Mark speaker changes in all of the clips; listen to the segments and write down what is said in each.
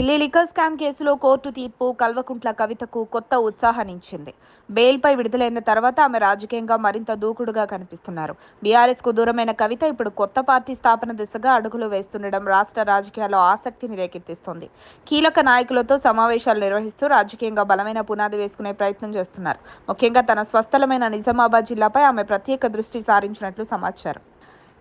Speaker 1: Delhi liquor scam కేసులో court తీర్పు కల్వకుంట్ల కవితకు కొత్త ఉత్సాహాన్నిచ్చింది. బెయిల్పై విడుదలైన తర్వాత ఆమె రాజకీయంగా మరింత దూకుడుగా కనిపిస్తున్నారు. బీఆర్ఎస్కు దూరమైన కవిత ఇప్పుడు కొత్త పార్టీ స్థాపన దిశగా అడుగులు వేస్తుండడం రాష్ట్ర రాజకీయాల్లో ఆసక్తిని రేకెత్తిస్తోంది. కీలక నాయకులతో సమావేశాలు నిర్వహిస్తూ రాజకీయంగా బలమైన పునాది వేసుకునే ప్రయత్నం చేస్తున్నారు. ముఖ్యంగా తన స్వస్థలమైన నిజామాబాద్ జిల్లాపై ఆమె ప్రత్యేక దృష్టి సారించినట్లు సమాచారం.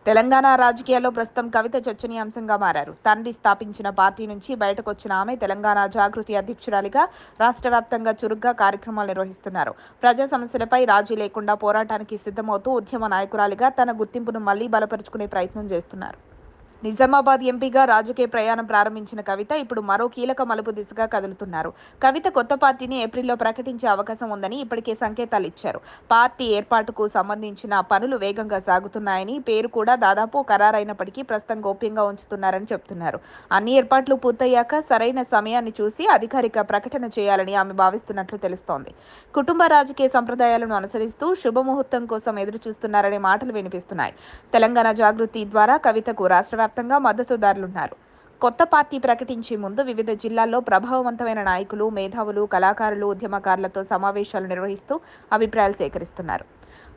Speaker 1: తెలంగాణ రాజకీయాల్లో ప్రస్తుతం కవిత చర్చనీయాంశంగా మారారు. తండ్రి స్థాపించిన పార్టీ నుంచి బయటకొచ్చిన ఆమె తెలంగాణ జాగృతి అధ్యక్షురాలిగా రాష్ట్ర వ్యాప్తంగా చురుగ్గా కార్యక్రమాలు నిర్వహిస్తున్నారు. ప్రజా సమస్యలపై రాజీ లేకుండా పోరాటానికి సిద్ధమవుతూ ఉద్యమ నాయకురాలిగా తన గుర్తింపును మళ్లీ బలపరుచుకునే ప్రయత్నం చేస్తున్నారు. నిజామాబాద్ ఎంపీగా రాజకీయ ప్రయాణం ప్రారంభించిన కవిత ఇప్పుడు మరో కీలక మలుపు దిశగా కదులుతున్నారు. కవిత కొత్త పార్టీని ఏప్రిల్లో ప్రకటించే అవకాశం ఉందని ఇప్పటికే సంకేతాలు ఇచ్చారు. పార్టీ ఏర్పాటుకు సంబంధించిన పనులు వేగంగా సాగుతున్నాయని, పేరు కూడా దాదాపు ఖరారైనప్పటికీ ప్రస్తుతం గోప్యంగా ఉంచుతున్నారని చెబుతున్నారు. అన్ని ఏర్పాట్లు పూర్తయ్యాక సరైన సమయాన్ని చూసి అధికారిక ప్రకటన చేయాలని ఆమె భావిస్తున్నట్లు తెలుస్తోంది. కుటుంబ రాజకీయ సంప్రదాయాలను అనుసరిస్తూ శుభముహూర్తం కోసం ఎదురుచూస్తున్నారనే మాటలు వినిపిస్తున్నాయి. తెలంగాణ జాగృతి ద్వారా కవితకు రాష్ట్ర మద్దతుదారులున్నారు. కొత్త పార్టీ ప్రకటించే ముందు వివిధ జిల్లాల్లో ప్రభావవంతమైన నాయకులు, మేధావులు, కళాకారులు, ఉద్యమకారులతో సమావేశాలు నిర్వహిస్తూ అభిప్రాయాలు సేకరిస్తున్నారు.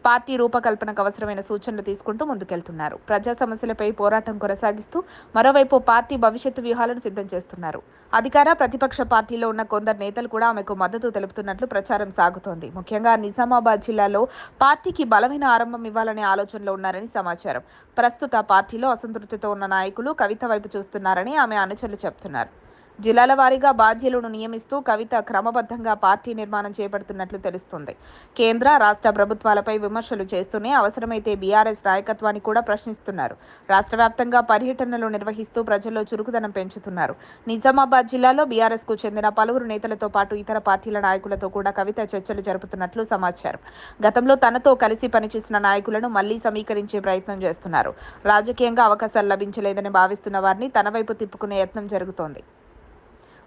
Speaker 1: పార్టీ రూపకల్పనకు అవసరమైన సూచనలు తీసుకుంటూ ముందుకెళ్తున్నారు. ప్రజా సమస్యలపై పోరాటం కొనసాగిస్తూ మరోవైపు పార్టీ భవిష్యత్తు వ్యూహాలను సిద్ధం చేస్తున్నారు. అధికార ప్రతిపక్ష పార్టీలో ఉన్న కొందరు నేతలు కూడా ఆమెకు మద్దతు తెలుపుతున్నట్లు ప్రచారం సాగుతోంది. ముఖ్యంగా నిజామాబాద్ జిల్లాలో పార్టీకి బలమైన ఆరంభం ఇవ్వాలనే ఆలోచనలో ఉన్నారని సమాచారం. ప్రస్తుత పార్టీలో అసంతృప్తితో ఉన్న నాయకులు కవిత వైపు చూస్తున్నారని ఆమె అనుచరులు చెబుతున్నారు. జిల్లాల వారీగా బాధ్యులను నియమిస్తూ కవిత క్రమబద్ధంగా పార్టీ నిర్మాణం చేపడుతున్నట్లు తెలుస్తుంది. కేంద్ర, రాష్ట్ర ప్రభుత్వాలపై విమర్శలు చేస్తూనే అవసరమైతే బీఆర్ఎస్ నాయకత్వాన్ని కూడా ప్రశ్నిస్తున్నారు. రాష్ట్ర వ్యాప్తంగా పర్యటనలు నిర్వహిస్తూ ప్రజల్లో చురుకుదనం పెంచుతున్నారు. నిజామాబాద్ జిల్లాలో బీఆర్ఎస్కు చెందిన పలువురు నేతలతో పాటు ఇతర పార్టీల నాయకులతో కూడా కవిత చర్చలు జరుపుతున్నట్లు సమాచారం. గతంలో తనతో కలిసి పనిచేసిన నాయకులను మళ్లీ సమీకరించే ప్రయత్నం చేస్తున్నారు. రాజకీయంగా అవకాశాలు లభించలేదని భావిస్తున్న వారిని తన వైపు తిప్పుకునే యత్నం జరుగుతోంది.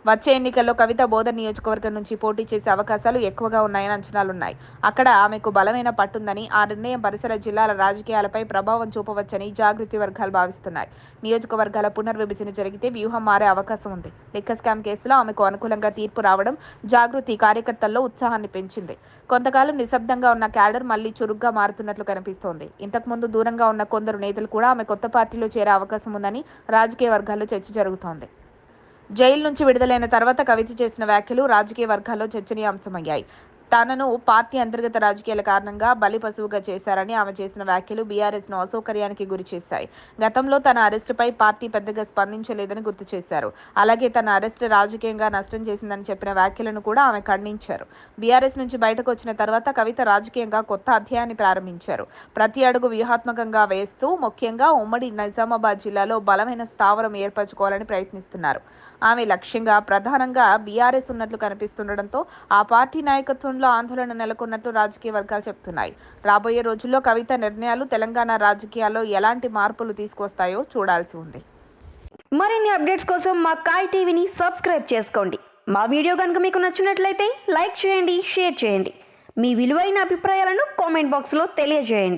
Speaker 1: వచ్చే ఎన్నికల్లో కవిత బోధన్ నియోజకవర్గం నుంచి పోటీ చేసే అవకాశాలు ఎక్కువగా ఉన్నాయని అంచనాలున్నాయి. అక్కడ ఆమెకు బలమైన పట్టుందని, ఆ నిర్ణయం పరిసర జిల్లాల రాజకీయాలపై ప్రభావం చూపవచ్చని జాగృతి వర్గాలు భావిస్తున్నాయి. నియోజకవర్గాల పునర్విభజన జరిగితే వ్యూహం మారే అవకాశం ఉంది. లిక్కర్ స్కామ్ కేసులో ఆమెకు అనుకూలంగా తీర్పు రావడం జాగృతి కార్యకర్తల్లో ఉత్సాహాన్ని పెంచింది. కొంతకాలం నిశ్శబ్దంగా ఉన్న క్యాడర్ మళ్లీ చురుగ్గా మారుతున్నట్లు కనిపిస్తోంది. ఇంతకుముందు దూరంగా ఉన్న కొందరు నేతలు కూడా ఆమె కొత్త పార్టీలో చేరే అవకాశం ఉందని రాజకీయ వర్గాల్లో చర్చ జరుగుతోంది. జైలు నుంచి విడుదలైన తర్వాత కవిత చేసిన వ్యాఖ్యలు రాజకీయ వర్గాల్లో చర్చనీయాంశమయ్యాయి. తనను పార్టీ అంతర్గత రాజకీయాల కారణంగా బలిపశువుగా చేశారని ఆమె చేసిన వ్యాఖ్యలు బీఆర్ఎస్ను అసౌకర్యానికి గురిచేశాయి. గతంలో తన అరెస్టుపై పార్టీ పెద్దగా స్పందించలేదని గుర్తు చేశారు. అలాగే తన అరెస్టు రాజకీయంగా నష్టం చేసిందని చెప్పిన వ్యాఖ్యలను కూడా ఆమె ఖండించారు. బీఆర్ఎస్ నుంచి బయటకు వచ్చిన తర్వాత కవిత రాజకీయంగా కొత్త అధ్యాయాన్ని ప్రారంభించారు. ప్రతి అడుగు వ్యూహాత్మకంగా వేస్తూ ముఖ్యంగా ఉమ్మడి నిజామాబాద్ జిల్లాలో బలమైన స్థావరం ఏర్పరచుకోవాలని ప్రయత్నిస్తున్నారు. ఆమె లక్ష్యంగా ప్రధానంగా బీఆర్ఎస్ ఉన్నట్లు కనిపిస్తుండటంతో ఆ పార్టీ నాయకత్వం ఆందోళన నెలకొన్నట్లు రాజకీయ వర్గాలు చెబుతున్నాయి. రాబోయే రోజుల్లో కవిత నిర్ణయాలు తెలంగాణ రాజకీయాల్లో ఎలాంటి మార్పులు తీసుకొస్తాయో చూడాల్సి ఉంది.
Speaker 2: మరిన్ని అప్డేట్స్ కోసం మా కాయ్ టీవీని సబ్స్క్రైబ్ చేసుకోండి. మా వీడియో కనుక మీకు నచ్చినట్లయితే లైక్ చేయండి, షేర్ చేయండి. మీ విలువైన అభిప్రాయాలను కామెంట్ బాక్స్లో తెలియజేయండి.